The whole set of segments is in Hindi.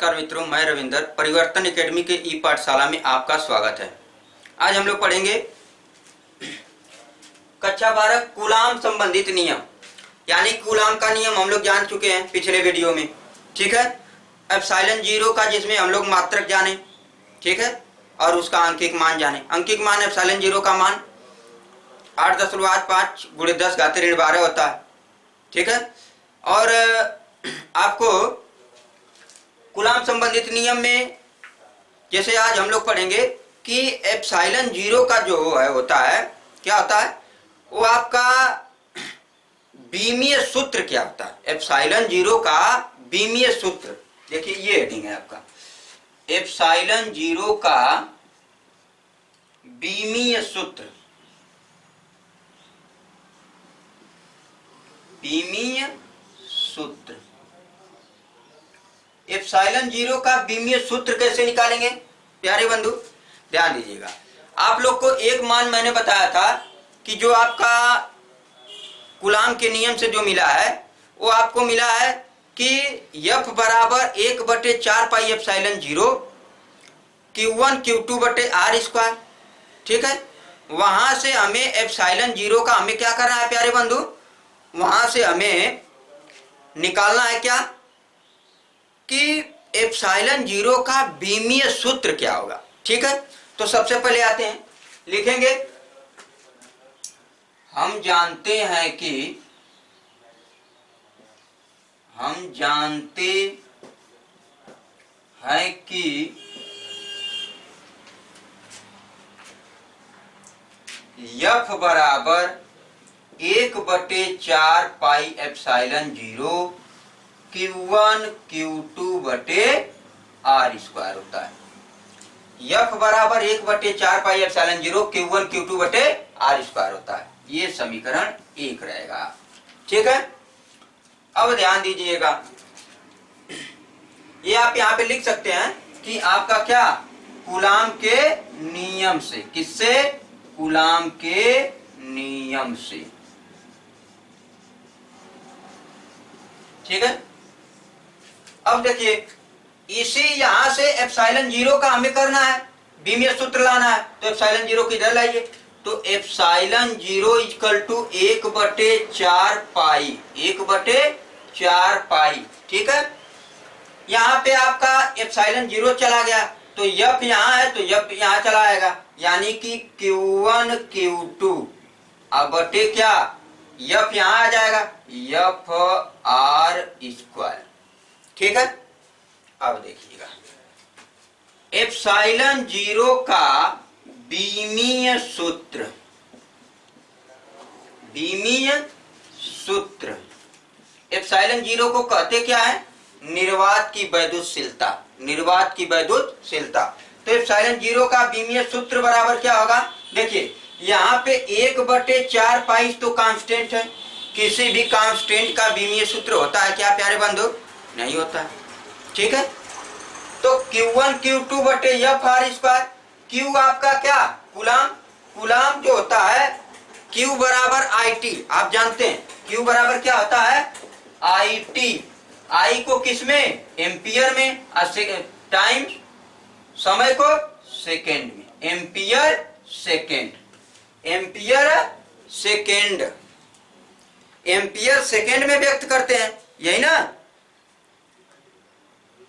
नमस्कार मित्रों, मैं रविंदर परिवर्तन एकेडमी के ई पाठशाला में आपका स्वागत है। आज हम लोग पढ़ेंगे कक्षा 12 कूलाम संबंधित नियम, यानी कूलाम का नियम हम लोग जान चुके हैं पिछले वीडियो में। ठीक है, एप्सिलॉन जीरो का जिसमें हम लोग मात्रक जाने, ठीक है, और उसका अंकिक मान जाने। अंकिक मान एप्सिलॉन जीरो का मान 8.5 × 10⁻12 होता है। ठीक है, और आपको कूलाम संबंधित नियम में जैसे आज हम लोग पढ़ेंगे कि एप्सिलॉन जीरो का जो है होता है, क्या होता है, वो आपका बीमीय सूत्र क्या होता है। एप्सिलॉन जीरो का बीमीय सूत्र, देखिए ये हेडिंग है आपका, एप्सिलॉन जीरो का बीमीय सूत्र। बीमीय सूत्र, एप्सिलॉन जीरो का बीमीय सूत्र कैसे निकालेंगे प्यारे बंधु, ध्यान दीजिएगा। आप लोग को एक मान मैंने बताया था कि जो आपका कूलाम के नियम से जो मिला है वो आपको मिला है कि F बराबर 1/4 pi epsilon zero Q1 Q2 R square. ठीक है, वहां से हमें एप्सिलॉन जीरो का हमें क्या करना है प्यारे बंधु, वहां से हमें निकालना है क्या कि एप्सिलॉन जीरो का बीमीय सूत्र क्या होगा। ठीक है, तो सबसे पहले आते हैं, लिखेंगे हम जानते हैं कि F बराबर 1/4 pi epsilon zero Q1 Q2 R square होता है। F बराबर 1/4 pi epsilon zero Q1 Q2 R square होता है। ये समीकरण 1 रहेगा। ठीक है, अब ध्यान दीजिएगा, ये आप यहाँ पे लिख सकते हैं कि आपका क्या, कूलाम के नियम से, किससे, कूलाम के नियम से। ठीक है, अब देखिए इसी यहां से एप्सिलॉन जीरो का हमें करना है, बीमीय सूत्र लाना है, तो एप्सिलॉन जीरो की इधर लाइए, तो एप्सिलॉन जीरो इक्वल टू 1/4 पाई, 1/4 पाई। ठीक है, यहाँ पे आपका एप्सिलॉन जीरो चला गया तो F यहाँ है तो F यहाँ चला आएगा, यानी कि Q1 Q2 अब बटे क्या, F यहाँ आ जाएगा, F R स्क्वायर। ठीक है, अब देखिएगा एप्सिलॉन जीरो का बीमीय सूत्र, बीमीय सूत्र, एप्सिलॉन जीरो को कहते क्या है, निर्वात की वैद्युतशीलता, निर्वात की वैद्युतशीलता। तो एप्सिलॉन जीरो का बीमीय सूत्र बराबर क्या होगा, देखिए यहाँ पे 1/4 पाई तो कांस्टेंट है, किसी भी कांस्टेंट का बीमीय सूत्र होता है क्या प्यारे बंधु, नहीं होता है। ठीक है, तो Q1 Q2 F R square, Q आपका क्या, कूलाम, कूलाम जो होता है Q बराबर IT, आप जानते हैं Q बराबर क्या होता है, IT, I को किसमें, एम्पियर में, टाइम समय को सेकेंड में, ampere second, ampere second, ampere second में व्यक्त करते हैं, यही ना,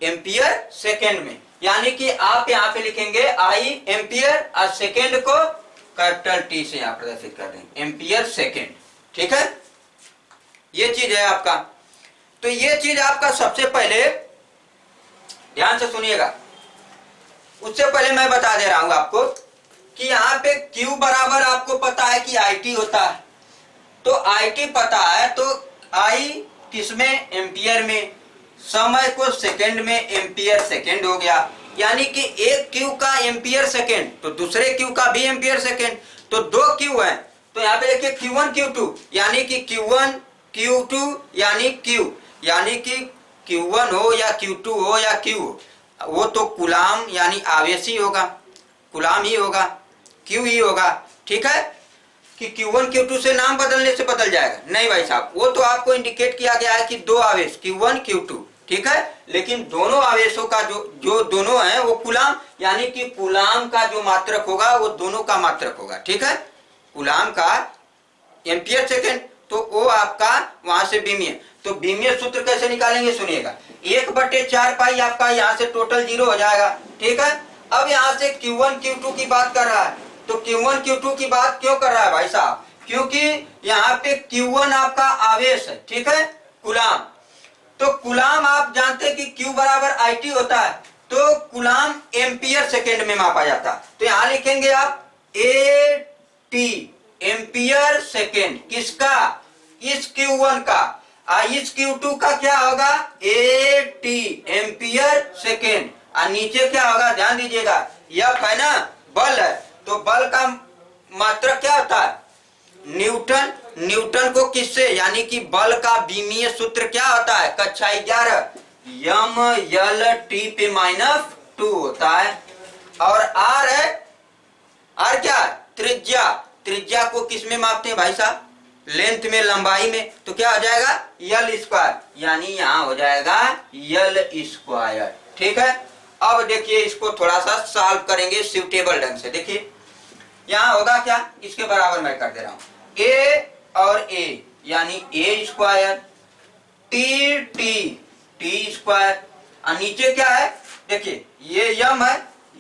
एम्पियर सेकेंड में, यानी कि आप यहाँ पे लिखेंगे आई एम्पियर और सेकेंड को कैपिटल T से यहाँ प्रदर्शित कर देंगे, एम्पियर सेकेंड। ठीक है, ये चीज है आपका। तो ये चीज आपका सबसे पहले ध्यान से सुनिएगा, उससे पहले मैं बता दे रहा हूं आपको कि यहाँ पे Q बराबर आपको पता है कि IT होता है, तो IT पता है तो I किसमें, एम्पियर में, समय को सेकंड में, एम्पियर सेकंड हो गया, यानी कि एक Q का एम्पियर सेकंड तो दूसरे Q का भी एम्पियर सेकंड, तो 2 Q है, तो यहाँ पे देखिए Q1 Q2, यानी कि Q1 Q2 यानी Q, यानी कि Q1 हो या Q2 हो या Q हो, वो तो कूलाम यानी आवेश ही होगा, कूलाम ही होगा, Q ही होगा। ठीक है, कि Q1 Q2 से नाम बदलने से बदल जाएगा, नहीं भाई साहब, वो तो आपको इंडिकेट किया गया है कि 2 आवेश Q1 Q2, ठीक है। लेकिन दोनों आवेशों का जो दोनों है वो कूलाम, यानी कि कूलाम का जो मात्रक होगा वो दोनों का मात्रक होगा, ठीक है। कूलाम का एम्पियर सेकेंड, तो वो आपका वहां से बीमीय। तो बीमीय सूत्र कैसे निकालेंगे सुनिएगा। 1/4 पाई आपका यहाँ से टोटल 0 हो जाएगा, ठीक है। अब यहाँ से Q1 Q2 की बात कर रहा है, तो Q1 Q2 की बात क्यों कर रहा है भाई साहब, क्योंकि यहाँ पे Q1 आपका आवेश है, ठीक है, कूलाम। तो कूलाम आप जानते हैं कि Q बराबर IT होता है, तो कूलाम एम्पियर सेकेंड में मापा जाता है। तो यहाँ लिखेंगे आप AT एम्पियर सेकेंड, किसका, इस Q1 का। इस Q2 का क्या होगा, AT एम्पियर सेकेंड। और नीचे क्या होगा ध्यान दीजिएगा, F है ना, बल है, तो बल का मात्रक क्या होता है, न्यूटन। न्यूटन को किससे, यानी कि बल का बीमीय सूत्र क्या होता है, कक्षा 11 MLT पे -2 होता है। और R है, R क्या, त्रिज्या। त्रिज्या को किस में मापते हैं भाई साहब, लेंथ में, लंबाई में। तो क्या हो जाएगा L स्क्वायर, यानी यहाँ हो जाएगा L स्क्वायर, ठीक है। अब देखिए इसको थोड़ा सा सॉल्व करेंगे सुटेबल ढंग से। देखिए यहाँ होगा क्या, इसके बराबर मैं कर दे रहा हूं, A और A यानी A स्क्वायर, T स्क्वायर, और नीचे क्या है, देखिए ये यम है,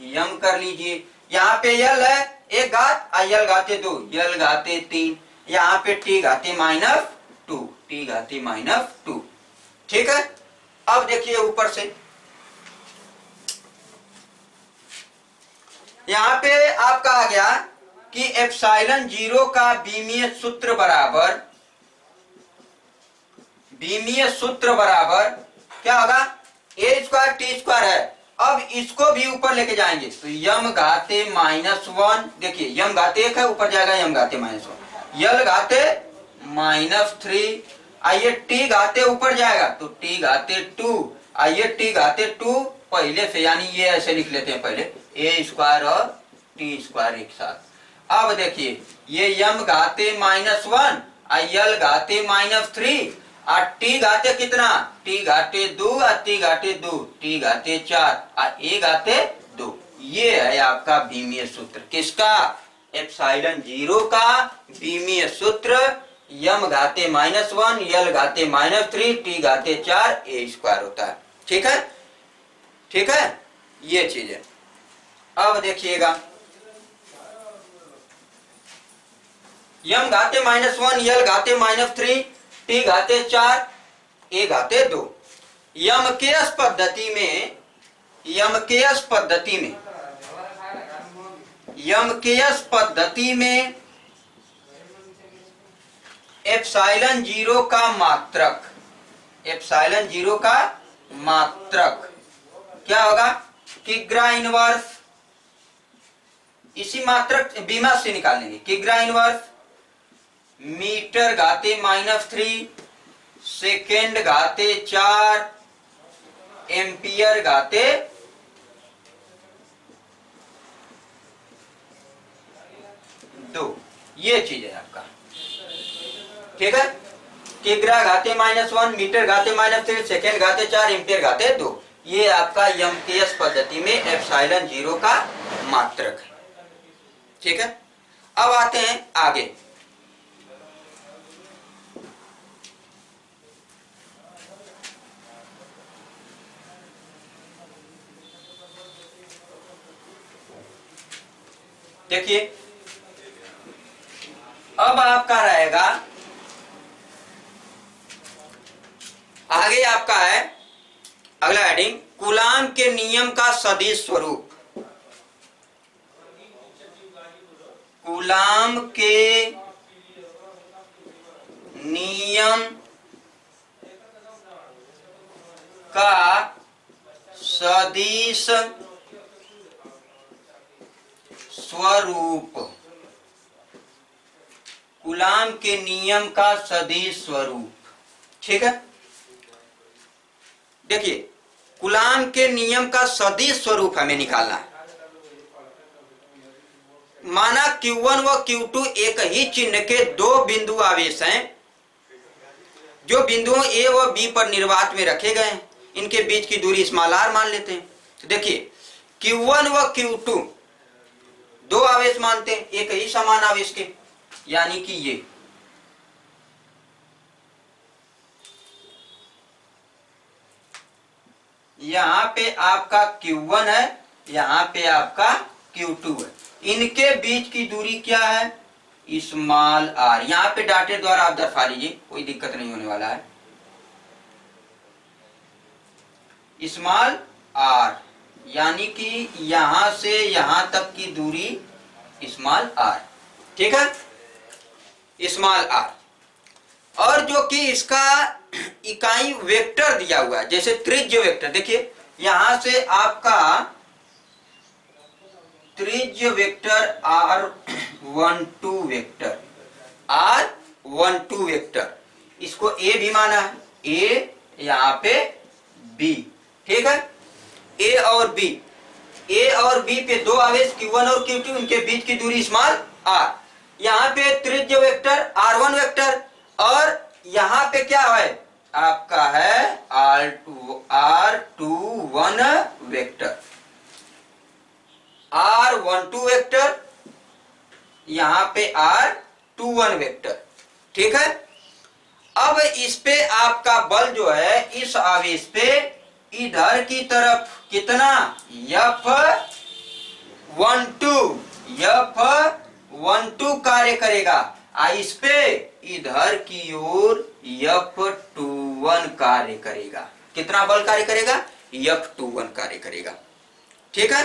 यम कर लीजिए। यहाँ पे L है 1 घात, L घाते 2, L घाते 3, यहाँ पे T घाते -2, T घाते -2, ठीक है। अब देखिए ऊपर से यहाँ पे आपका आ गया कि एप्सिलॉन 0 का बीमीय सूत्र बराबर क्या होगा, A स्क्वायर T स्क्वायर है। अब इसको भी ऊपर लेके जाएंगे, तो यम घाते -1, देखिए यम घाते 1 है, ऊपर जाएगा यम घाते -1, यल घाते -3, आइए T घाते ऊपर जाएगा तो T घाते 2, आइए T घाते 2 पहले से, यानी ये ऐसे लिख लेते हैं पहले, A स्क्वायर और T स्क्वायर एक साथ। अब देखिए ये यम घाते -1, यल घाते -3, और T घाते कितना, T घाते 2, और T घाते 2, T घाते 4, और A घाते 2। ये है आपका बीमीय सूत्र, किसका, एप्सिलॉन 0 का बीमीय सूत्र। यम घाते -1, यल घाते -3, T घाते 4, A स्क्वायर होता है, ठीक है, ठीक है, ये चीज है। अब देखिएगा यम घाते -1, यल घाते -3, T घाते 4, A घाते 2। यमकेश पद्धति में एप्सिलॉन 0 का मात्रक क्या होगा, किग्रा इनवर्स, इसी मात्रक बीमा से निकालेंगे, किग्रा इनवर्स मीटर घाते -3, सेकेंड घाते 4, एम्पियर घाते 2। ये चीज है आपका, ठीक है। किग्रा घाते -1, मीटर घाते -3, सेकेंड घाते 4, एम्पियर घाते 2। ये आपका यमकेश पद्धति में एप्सिलॉन 0 का मात्रक है, ठीक है। अब आते हैं आगे, देखिए अब आपका रहेगा, आगे आपका है अगला हेडिंग, कूलाम के नियम का सदिश स्वरूप। कूलाम के नियम का सदिश स्वरूप। कूलाम के नियम का सदिश स्वरूप, ठीक है। देखिए कूलाम के नियम का सदिश स्वरूप हमें निकालना है। माना Q1 व Q2 एक ही चिन्ह के दो बिंदु आवेश हैं, जो बिंदुओं A व B पर निर्वात में रखे गए हैं। इनके बीच की दूरी स्मॉल आर मान लेते हैं। तो देखिए Q1 व Q2 दो आवेश मानते हैं एक ही समान आवेश के, यानी कि ये यहां पे आपका Q1 है, यहां पे आपका Q2 है। इनके बीच की दूरी क्या है? Small R. यहां पे डाटे द्वारा आप दर्शा लीजिए, कोई दिक्कत नहीं होने वाला है। स्मॉल आर यानी कि यहां से यहां तक की दूरी स्मॉल आर, ठीक है, स्मॉल आर। और जो कि इसका इकाई वेक्टर दिया हुआ है, जैसे त्रिज्य वेक्टर, देखिए यहां से आपका त्रिज्य vector R12 vector, R12 vector, इसको A भी माना है, A यहां पे B, ठीक है। A और B, A और B पे दो आवेश Q1 और Q2, इनके बीच की दूरी स्मॉल r। यहाँ पे त्रिज्य वेक्टर R1 वेक्टर, और यहाँ पे क्या है आपका है R21 वेक्टर, R12 वेक्टर, यहाँ पे R21 वेक्टर, ठीक है। अब इस पे आपका बल जो है इस आवेश पे इधर की तरफ कितना F12 कार्य करेगा, इस पे इधर की ओर F21 कार्य करेगा। कितना बल कार्य करेगा? F21 कार्य करेगा, ठीक है।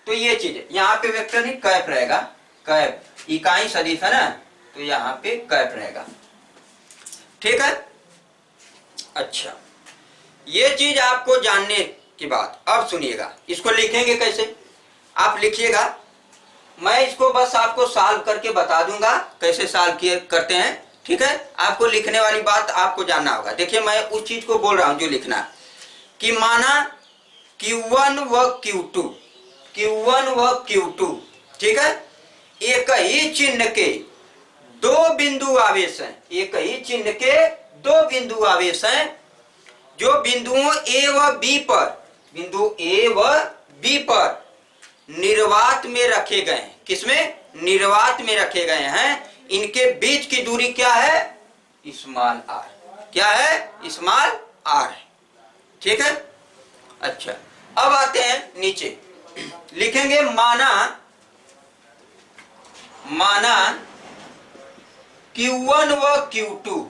तो ये चीज है, यहाँ पे वेक्टर नहीं कैप रहेगा, कैप इकाई सदिश है ना, तो यहाँ पे कैप रहेगा, ठीक है। अच्छा, ये चीज आपको जानने की बात। अब सुनिएगा, इसको लिखेंगे कैसे, आप लिखिएगा, मैं इसको बस आपको सॉल्व करके बता दूंगा कैसे सॉल्व किए करते हैं, ठीक है। आपको लिखने वाली बात आपको जानना होगा। देखिए मैं उस चीज को बोल रहा हूं जो लिखना है, कि माना Q1 व Q2, ठीक है, एक ही चिन्ह के दो बिंदु आवेश हैं, एक ही चिन्ह के दो बिंदु आवेश हैं, जो बिंदुओं A व B पर, बिंदु A व B पर निर्वात में रखे गए हैं। किसमें? निर्वात में रखे गए हैं। इनके बीच की दूरी क्या है? Small r। क्या है? स्मॉल r है, ठीक है। अच्छा, अब आते हैं नीचे, लिखेंगे माना Q1 व Q2,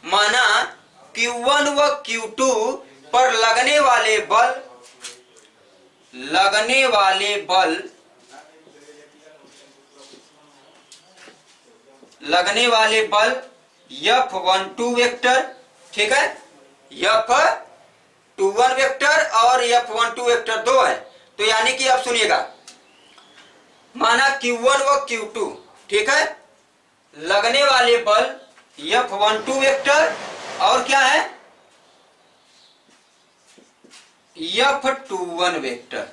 माना Q1 व Q2 पर लगने वाले बल F12 वेक्टर, ठीक है, F21 वेक्टर और F12 वेक्टर दो है। तो यानी कि आप सुनिएगा, माना Q1 व Q2, ठीक है, लगने वाले बल F12 वेक्टर और क्या है F21 वेक्टर,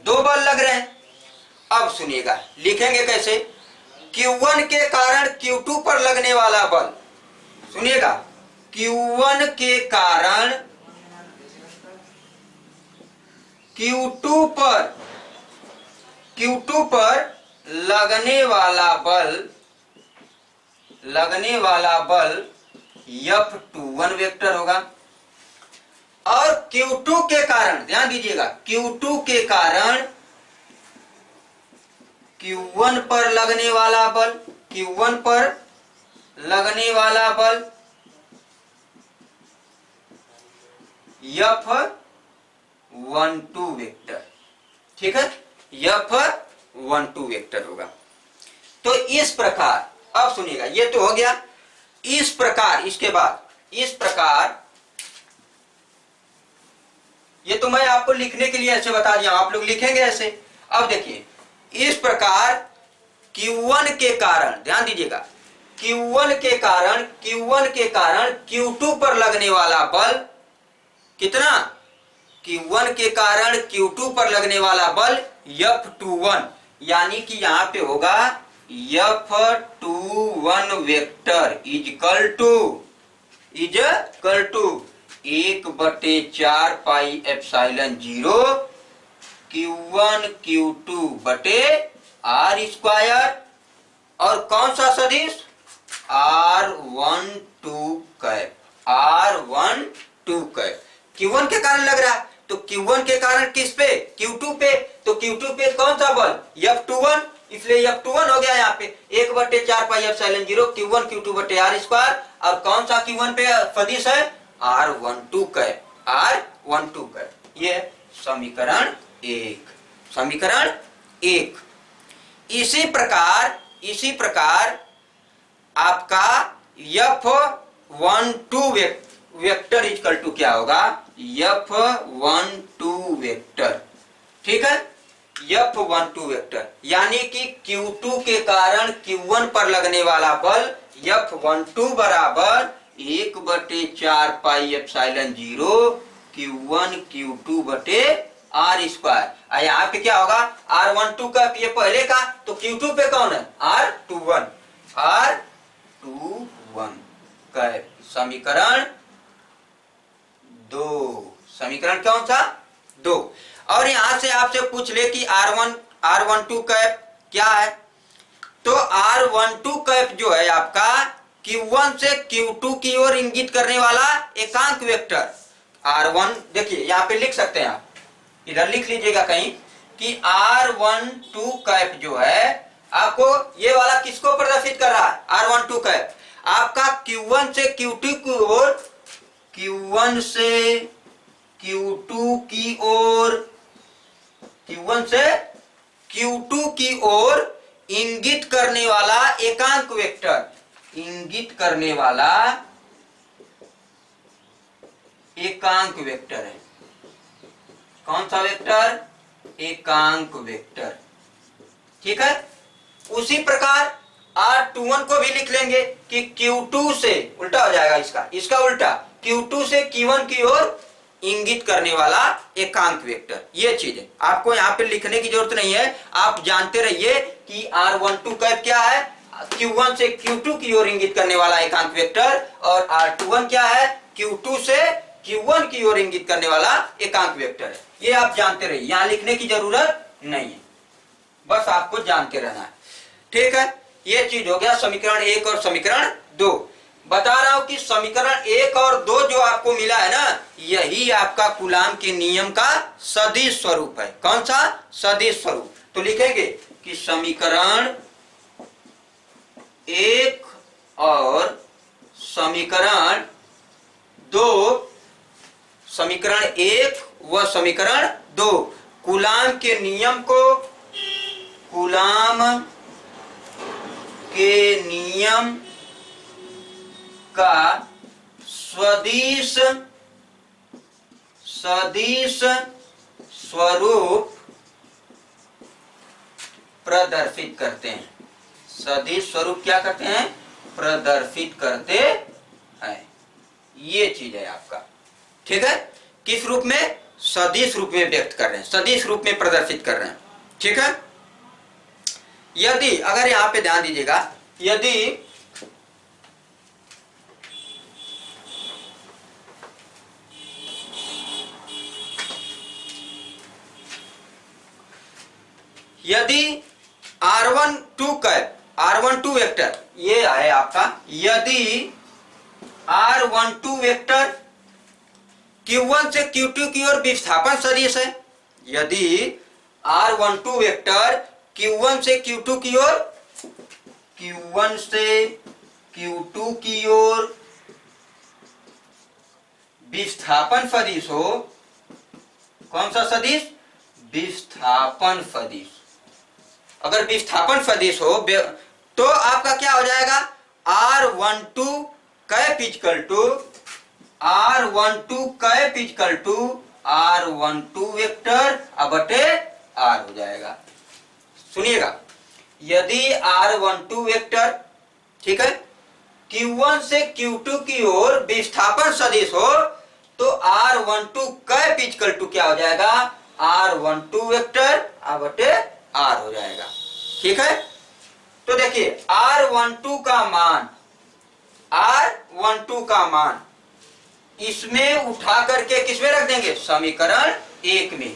दो बल लग रहे हैं। अब सुनिएगा, लिखेंगे कैसे, Q1 के कारण Q2 पर लगने वाला बल, सुनिएगा, Q1 के कारण Q2 पर लगने वाला बल F21 वेक्टर होगा। और Q2 के कारण, ध्यान दीजिएगा, Q2 के कारण Q1 पर लगने वाला बल, Q1 पर लगने वाला बल F12 वेक्टर, ठीक है, F12 वेक्टर होगा। तो इस प्रकार, अब सुनिएगा, ये तो हो गया। इस प्रकार, इसके बाद इस प्रकार, ये तो मैं आपको लिखने के लिए ऐसे बता दिया, आप लोग लिखेंगे ऐसे। अब देखिए, इस प्रकार Q1 के कारण, ध्यान दीजिएगा, Q1 के कारण Q2 पर लगने वाला बल कितना? Q1 के कारण Q2 पर लगने वाला बल F21, यानी कि यहां पे होगा F21 vector is equal to 1/4 pi epsilon 0 Q1 Q2 बटे आर स्क्वायर, और कौन सा सदिश, R12 cap, R12 cap. Q1 के कारण लग रहा है, तो Q1 के कारण किस पे, Q2 पे, तो Q2 पे कौन सा बल, F21, इसलिए F21 हो गया यहाँ पे 1/4 पाई एप्सिलॉन 0 Q1 Q2 बटे आर स्क्वायर, और कौन सा Q1 पे सदिश है, R12 कैप, R12 कैप। ये समीकरण 1, समीकरण 1। इसी प्रकार आपका F12 वेक्टर इक्वल टू क्या होगा, F12 वेक्टर, ठीक है, F12 वेक्टर, यानी कि Q2 के कारण Q1 पर लगने वाला बल F12 बराबर 1/4 पाई एप्सिलॉन 0 Q1 Q2 बटे आर स्क्वायर। यहाँ पे क्या होगा, R12 का ये पहले का, तो Q2 पे कौन है, R21 का समीकरण 2, समीकरण कौन सा, 2। और यहां से आपसे पूछ ले कि R12 कैप क्या है, तो R12 कैप जो है आपका Q1 से Q2 की ओर इंगित करने वाला एकांक वेक्टर R1, देखिए यहाँ पे लिख सकते हैं आप, इधर लिख लीजिएगा कहीं कि R12 कैप जो है आपको ये वाला किसको प्रदर्शित कर रहा है, R12 कैप आपका Q1 से Q2 की ओर, Q1 से Q2 की ओर, Q1 से Q2 की ओर इंगित करने वाला एकांक वेक्टर, इंगित करने वाला एकांक वेक्टर है। कौन सा वेक्टर, एकांक वेक्टर, ठीक है। उसी प्रकार R21 को भी लिख लेंगे कि Q2 से, उल्टा हो जाएगा इसका उल्टा, Q2 से Q1 की ओर इंगित करने वाला एकांक वेक्टर। ये चीज है, आपको यहाँ पे लिखने की जरूरत नहीं है, आप जानते रहिए कि R12 कैप क्या है, Q1 से Q2 की ओर इंगित करने वाला एकांक वेक्टर, और R21 क्या है, Q2 से Q1 की ओर इंगित करने वाला एकांक वेक्टर है। ये आप जानते रहिए, यहाँ लिखने की जरूरत नहीं है, बस आपको जानते रहना है, ठीक है। ये चीज हो गया समीकरण 1 और समीकरण 2। बता रहा हूं कि समीकरण 1 और 2 जो आपको मिला है ना, यही आपका कूलाम के नियम का सदिश स्वरूप है। कौन सा, सदिश स्वरूप। तो लिखेंगे कि समीकरण 1 और समीकरण 2, समीकरण 1 व समीकरण 2 कूलाम के नियम को, कूलाम के नियम का सदिश स्वरूप प्रदर्शित करते हैं। सदिश स्वरूप क्या करते हैं, प्रदर्शित करते हैं। ये चीज है आपका, ठीक है। किस रूप में, सदिश रूप में व्यक्त कर रहे हैं, सदिश रूप में प्रदर्शित कर रहे हैं, ठीक है। यदि, अगर यहां पे ध्यान दीजिएगा, यदि R12 वेक्टर ये है आपका, यदि R12 वेक्टर Q1 से Q2 की ओर विस्थापन सदिश है, यदि R12 वेक्टर Q1 से Q2 की ओर, Q1 से Q2 की ओर विस्थापन सदिश हो, कौन सा सदिश, विस्थापन सदिश। अगर विस्थापन सदिश हो तो आपका क्या हो जाएगा, R12 cap equal to R12 vector बटे R हो जाएगा। सुनिएगा, यदि R12 वेक्टर, ठीक है, Q1 से Q2 की ओर विस्थापन सदिश हो, तो R12 कैप इक्वल टू क्या हो जाएगा, R12 वेक्टर बटे R हो जाएगा, ठीक है। तो देखिए R12 का मान इसमें उठा करके किसमें रख देंगे, समीकरण 1 में।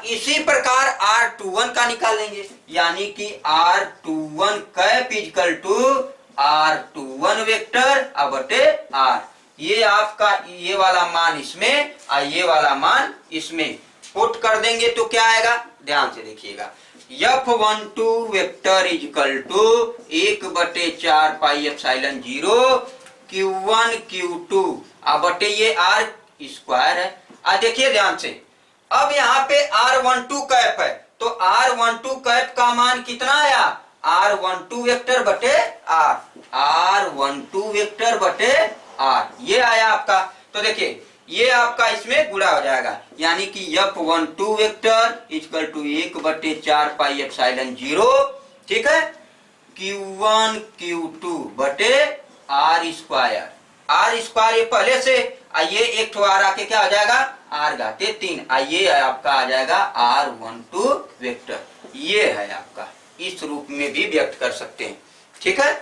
इसी प्रकार R21 का निकाल लेंगे, यानी कि R21 cap equal to R21 vector बटे R। ये आपका ये वाला मान इसमें और ये वाला मान इसमें पुट कर देंगे तो क्या आएगा, ध्यान से देखिएगा। F12 vector equal to 1/4 pi epsilon 0 Q1 Q2 बटे ये R स्क्वायर है। देखिए ध्यान से, अब यहाँ पे R12 कैप है तो R12 कैप का मान कितना आया, R12 वेक्टर बटे R, R12 वेक्टर बटे R ये आया आपका। तो देखिए ये आपका इसमें गुणा हो जाएगा, यानी कि F12 vector equal to 1/4 pi epsilon 0, ठीक है, Q1 Q2 बटे R स्क्वायर। R स्क्वायर ये पहले से, आइए एक ठो R आके क्या हो जाएगा, R घाटे 3, आइए आपका आ जाएगा R12 वेक्टर। ये है आपका, इस रूप में भी व्यक्त कर सकते हैं, ठीक है।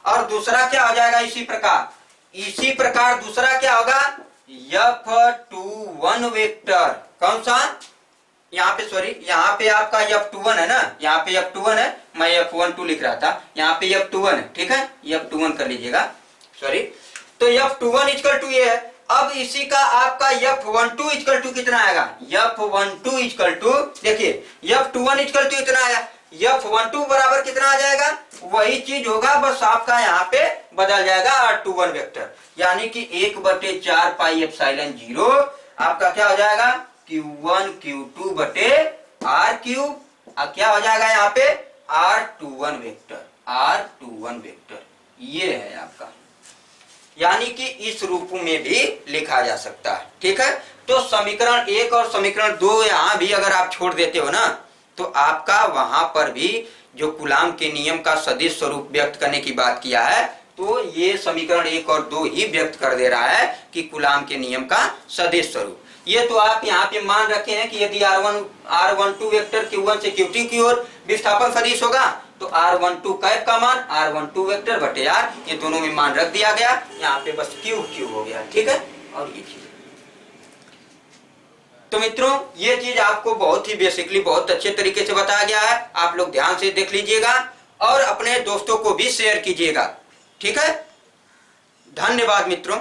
और दूसरा क्या हो जाएगा, इसी प्रकार दूसरा क्या होगा, F21 वेक्टर, कौन सा, यहाँ पे सॉरी, यहाँ पे आपका F21 है ना, यहाँ पे F21 है, मैं F12 लिख रहा था, यहाँ पे F21 है, ठीक है, F21 कर लीजिएगा, सॉरी। तो F21 इक्वल टू ये है। अब इसी का आपका F12 इक्वल टू कितना आएगा, F12 इक्वल टू, देखिए F21 इक्वल टू इतना आया, F12 बराबर कितना आ जाएगा, वही चीज होगा, बस आपका यहाँ पे बदल जाएगा R21 वेक्टर, यानी कि 1/4 पाई एप्सिलॉन 0 आपका क्या हो जाएगा, Q1 Q2 बटे R क्यूब, क्या हो जाएगा यहाँ पे R21 वेक्टर, R21 वेक्टर ये है आपका, यानी कि इस रूप में भी लिखा जा सकता है, ठीक है। तो समीकरण 1 और समीकरण 2 यहाँ भी अगर आप छोड़ देते हो ना, तो आपका वहां पर भी जो कूलाम के नियम का सदिश स्वरूप व्यक्त करने की बात किया है, तो ये समीकरण 1 और 2 ही व्यक्त कर दे रहा है कि कूलाम के नियम का सदिश स्वरूप। ये तो आप यहाँ पे मान रखे हैं कि यदि R12 वेक्टर Q1 से Q2 की ओर विस्थापन सदिश होगा तो R12 कैप का मान R12 वेक्टर बटे R, ये दोनों में मान रख दिया गया, यहाँ पे बस क्यूब हो गया, ठीक है। और ये चीज, तो मित्रों ये चीज आपको बहुत ही बेसिकली बहुत अच्छे तरीके से बताया गया है, आप लोग ध्यान से देख लीजिएगा और अपने दोस्तों को भी शेयर कीजिएगा, ठीक है। धन्यवाद मित्रों।